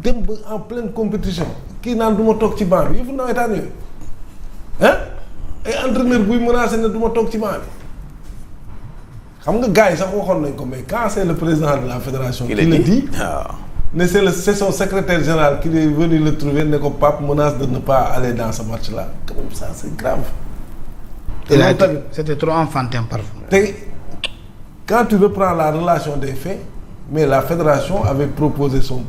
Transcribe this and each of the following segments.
dem ba en pleine compétition kii naan du ma toog ci banc bi yëfu nawetaan yooyu ah ay entraîneur buy menacé ne du ma toog ci banc bi xam nga gars yi sax waxoon nañ ko mais quand c'est le président de la fédération qui le dit ne c'est son secrétaire général qui est venu le trouver ne ko Pape menace de ne pas aller dans ce match là quand même ça c'est grave. C'était trop enfantin parfois. te quand tu reprends la relation des faits mais la fédération avait proposé son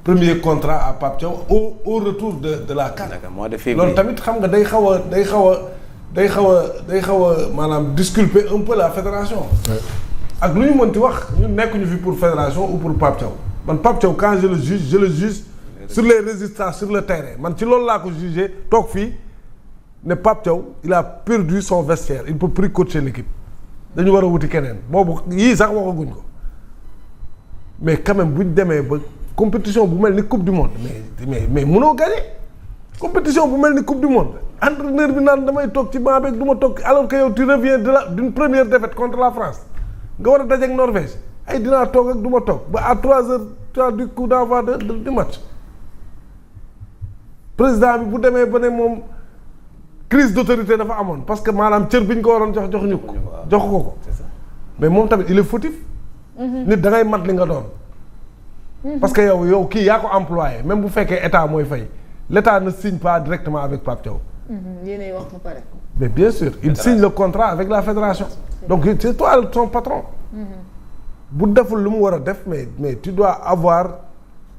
premier contrat à Pape Thiaw au retour de la CAN. loolu tamit xam nga day xaw a maanaam disculper un peu la fédération. ak lu ñu mënti wax ñu nekkuñu fi pour fédération ou pour Pape Thiaw man Pape Thiaw quand je le juge sur les résultats sur le terrain man ci loolu laa ko jugé toog fii ne Pape Thiaw il a perdu son vestiaire il peut plus coacher l'équipe dañu war a wuti keneen boobu yii sax waxaguñ ko mais quand même buñ demee ba compétition bu mel ni coupe du monde mais mënoo gagner compétition bu mel ni coupe du monde entraîneur bi naan damay toog ci banc beeg du ma toog alors que yow tu reviens d'une première défaite contre la France nga war a dajeek Norvège ay dinaa toog ak du ma toog ba à 3 heures tu as du coup d'envoi du match président bi bu demee ba ne moom crise d'autorité dafa amoon parce que maanaam cër bi ñu ko waroon joxuñu ko joxu ko mais moom tamit il est fautif nit da ngay mat li nga doon parce que yow kii yaa ko employé même bu fekkee état mooy fay l'état ne signe pas directement avec Pape Thiaw yéenay wax ba pare mais bien sûr il signe le contrat avec la fédération donc c'est toi son patron bu deful lu mu war a def mais tu dois avoir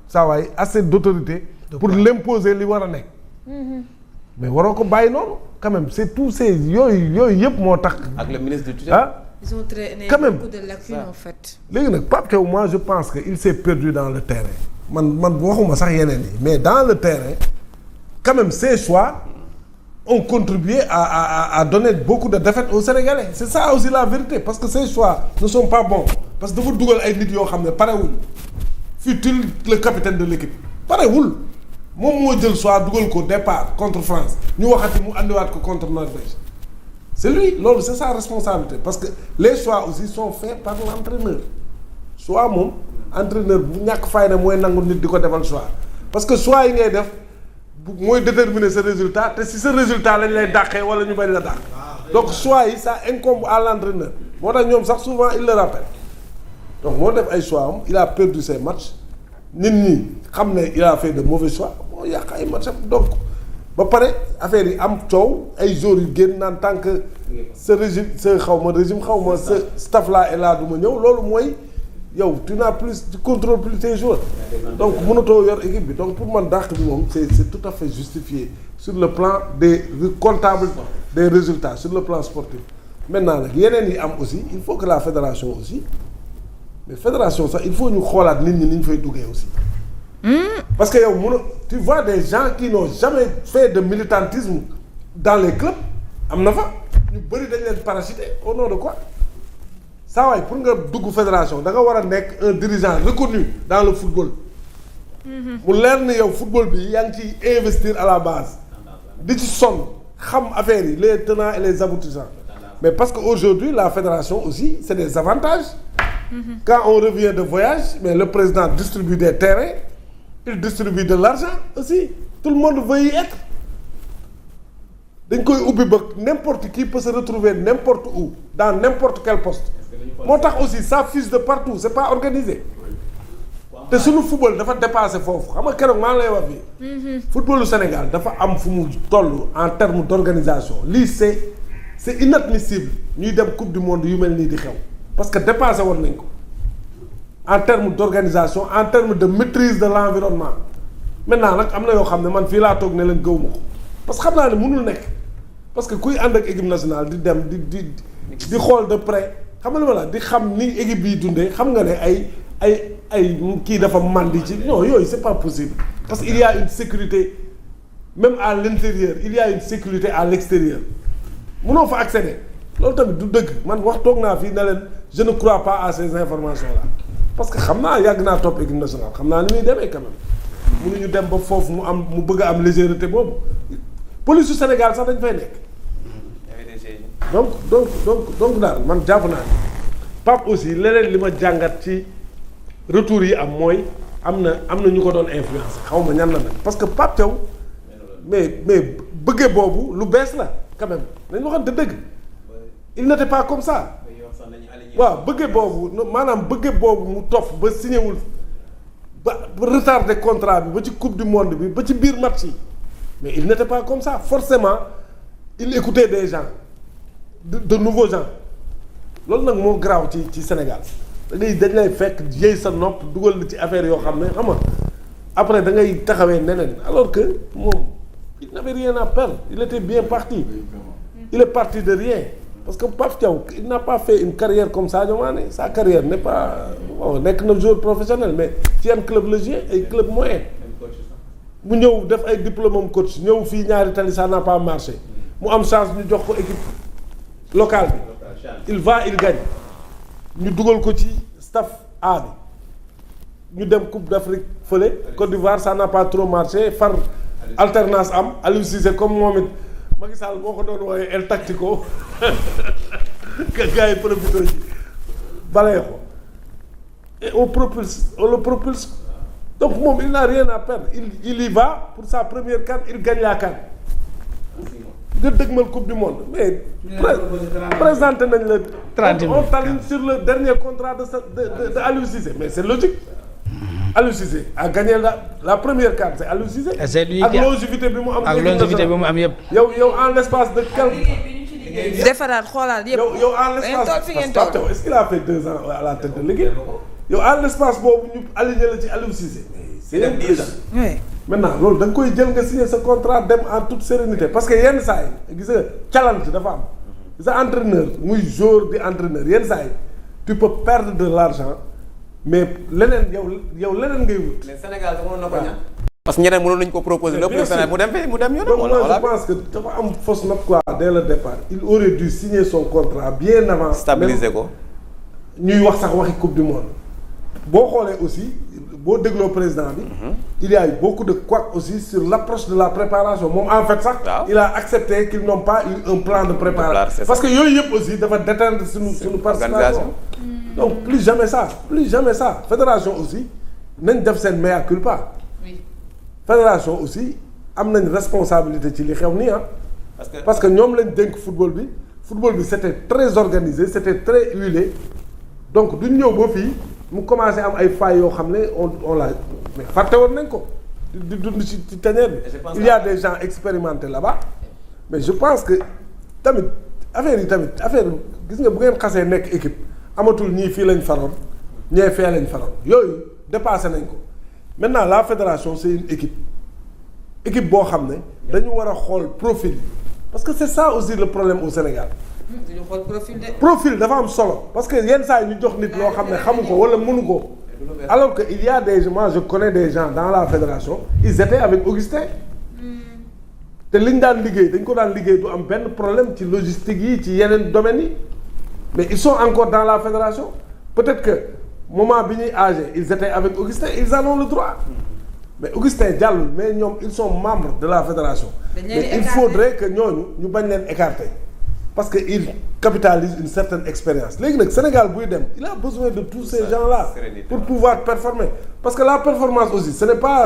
saa waay assez d'autorité pour l'imposer li war a nekk mais waroo ko bàyyi noonu quand même c'est tous ces yooyu yëpp moo tax ak le ministre du tutelle ils ont traîné beaucoup de lacunes en fait. léegi nag Pape Thiaw moi je pense que il s'est perdu dans le terrain man waxuma sax yeneen yi mais dans le terrain quand même ses choix ont contribué à donner beaucoup de défaites aux Sénégalais c'est ça aussi la vérité parce que ces choix ne sont pas bons parce que dafa dugal ay nit yoo xam ne parewul fut-il le capitaine de l'équipe parewul moom moo jël choix dugal ko départ contre France ñu waxati mu andiwaat ko contre Norvège c'est lui loolu c'est sa responsabilité parce que les choix aussi sont faits par l'entraîneur choix moom entraîneur bu ñàkk fayda mooy nangu nit di ko defal choix parce que choix yi ngay def mooy déterminer ce résultat te si ce résultat lañ lay dàqee wala ñu bañ la dàq donc choix yi ça incombe à l'entraîneur moo tax ñoom sax souvent il le rappelle donc moo def ay choix am il a perdu ses matchs nit ñi xam ne il a fait de mauvais choix moo yàq ay matchs donc ba pare affaire yi am coow ay joueurs yu génn naan tant que ce régime ce xaw ma ce staff là est là du ma ñëw loolu mooy yow tu contrôles plus tes joueurs donc mënatoo yor équipe bi donc pour man dàq bi moom c'est tout à fait justifié sur le plan des comptables des résultats sur le plan sportif maintenant nag yeneen yi am aussi il faut que la fédération aussi mais fédération sax il faut ñu xoolaat nit ñi ni ñu fay duggee aussi parce que yow tu vois des gens qui n'ont jamais fait de militantisme dans les clubs am na fa ñu bëri dañ leen parachuter au nom de quoi saa waay pour nga dugg fédération da nga war a nekk un dirigeant reconnu dans le football mu leer ni yow football bi yaa ngi ciy investir à la base di ci sonn xam affaires yi les tenants et les aboutissants mais parce que aujourd'hui la fédération aussi c'est des avantages quand on revient de voyage mais le président distribue des terrains il distribue de l'argent aussi tout le monde veut y être dañ koy ubbi ba n'importe qui peut se retrouver n'importe où dans n'importe quel poste moo tax aussi ça fuse de partout c'est pas organisé te suñu football dafa dépassé foofu xam nga keroog maa ngi lay wax fii footballu Sénégal dafa am fu mu toll en termes d'organisation lii c'est inadmissible ñuy dem coupe du monde yu mel nii di xew parce que dépassé woon nañ ko en termes d'organisation en termes de maîtrise de l'environnement maintenant nag am na yoo xam ne man fii laa toog ne leen gëw ma ko parce que xam naa ne mënul nekk parce que kuy ànd ak équipe nationale di dem di xool de près xam nga li ma la di xam ni équipe bi dundee xam nga ne ay kii dafa màndi ci non yooyu c'est pas possible parce que il y a une sécurité même à l'intérieur il y a une sécurité à l'extérieur mënoo fa accéder loolu tamit du dëgg man wax toog naa fii ne leen je ne crois pas à ces informations là parce que xam naa yàgg naa topp équipe nationale xam naa ni muy demee quand même mënuñu dem ba foofu mu bëgg a am légèreté boobu police su Sénégal sax dañ fay nekk donc daal man jàpp naa ni Pape aussi leneen li ma jàngat ci retour yi am mooy am na ñu ko doon influencer xaw ma ñan la nag parce que Pape Thiaw mais bëggee boobu lu bees la quand même nañ waxante dëgg il n'était pas comme ça waaw bëggee boobu maanaam bëggee boobu mu topp ba signé wul ba retardé contrat bi ba ci coupe du monde bi ba ci biir match yi mais il n'était pas comme ça forcément il écoutait des gens de nouveaux gens loolu nag moo garaaw ci Sénégal dañ lay fekk yëy sa nopp dugal la ci affaire yoo xam ne xam nga après da ngay taxawee neneen alors que moom il n'avait rien à perdre il était bien parti il est parti de rien parce que Pape Thiaw il n'a pas fait une carrière comme Sadio Mané sa carrière n'est pas bon nekk na joueur professionnel mais ci yan club la joué ay club moyen mu ñëw def ay diplôme am coach ñëw fii ñaari tali ça n'a pas marché mu am chance ñu jox ko équipe locale bi il va il gagne ñu dugal ko ci staff A bi ñu dem Coupe d'Afrique fële Côte d'Ivoire ça n'a pas trop marché far alternance am Aliou Cissé comme moom it Macky Sall moo ko doon wooye El Tactico gars yi profité ji balee ko et on le propulse donc moom il n'a rien à perdre il y va pour sa première CAN il gagne la CAN nga dëgmal coupe du monde mais présenté nañ la on t'aligne sur le dernier contrat de Aliou Cissé mais c'est logique Aliou Cissé a gagné la première CAN c'est Aliou Cissé ak longévité bi mu am ak longévité bi mu am yëpp yow en l'espace de quelques defaraat xoolaat yëpp yow en l'espace est-ce qu'il a fait 2 ans à la tête de l'équipe yow en l'espace boobu ñu aligné la ci Aliou Cissé c'est déjà maintenant loolu da nga koy jël nga signer sa contrat dem en toute sérénité parce que yenn saa yi gis nga challenge dafa am gis nga entraîneur muy joueur di entraîneur yenn saa yi tu peux perdre de l'argent mais leneen yow leneen ngay wut. mais Sénégal sax mënoon na ko ñaan. parce que ñeneen mënoon nañu ko proposer lépp Sénégal mu dem fee mu dem yoonam. donc moi je pense que dafa am fausse note quoi dès le départ il aurait dû signer son contrat bien avant. stabiliser ko. ñuy wax sax waxi coupe du monde boo xoolee aussi. boo dégloo président bi. il y a eu beaucoup de couacs aussi sur l'approche de la préparation moom en fait sax. il a accepté qu'ils n'ont pas eu un plan de préparation. parce que yooyu yëpp aussi dafa déteindre suñu participation. donc plus jamais ça. fédération aussi nañ def seen mea culpa. oui fédération aussi am nañ responsabilité ci li xew nii ah. parce que ñoom lañ dénk football bi c'était très organisé c'était très huilé donc duñ ñëw ba fii. mu commencé am ay failles yoo xam ne on l'a mais fàtte woon nañ ko di dund ci tanière bi il y a des gens expérimentés là-bas mais je pense que tamit affaire gis nga bu ngeen xasee nekk équipe amatul ñii fii lañ faroon ñee fee lañ faroon yooyu dépassé nañ ko maintenant la fédération c'est une équipe boo xam ne dañu war a xool profil parce que c'est ça aussi le problème au Sénégal dañu xool profil dafa am solo parce que yenn saa yi ñu jox nit loo xam ne xamu ko wala mënu ko alors que il y a des gens je connais des gens dans la fédération ils étaient avec Augustin te liñ daan liggéey dañ ko daan liggéey du am benn problème ci logistique yi ci yeneen domaines yi mais ils sont encore dans la fédération peut-être que moment bi ñuy âgé ils étaient avec Augustin ils en ont le droit mais Augustin jàllul mais ñoom ils sont membres de la fédération mais il faudrait que ñooñu ñu bañ leen écarter parce que il capitalise une certaine expérience léegi nag Sénégal buy dem il a besoin de tous ces gens-là pour pouvoir performer parce que la performance aussi ce n'est pas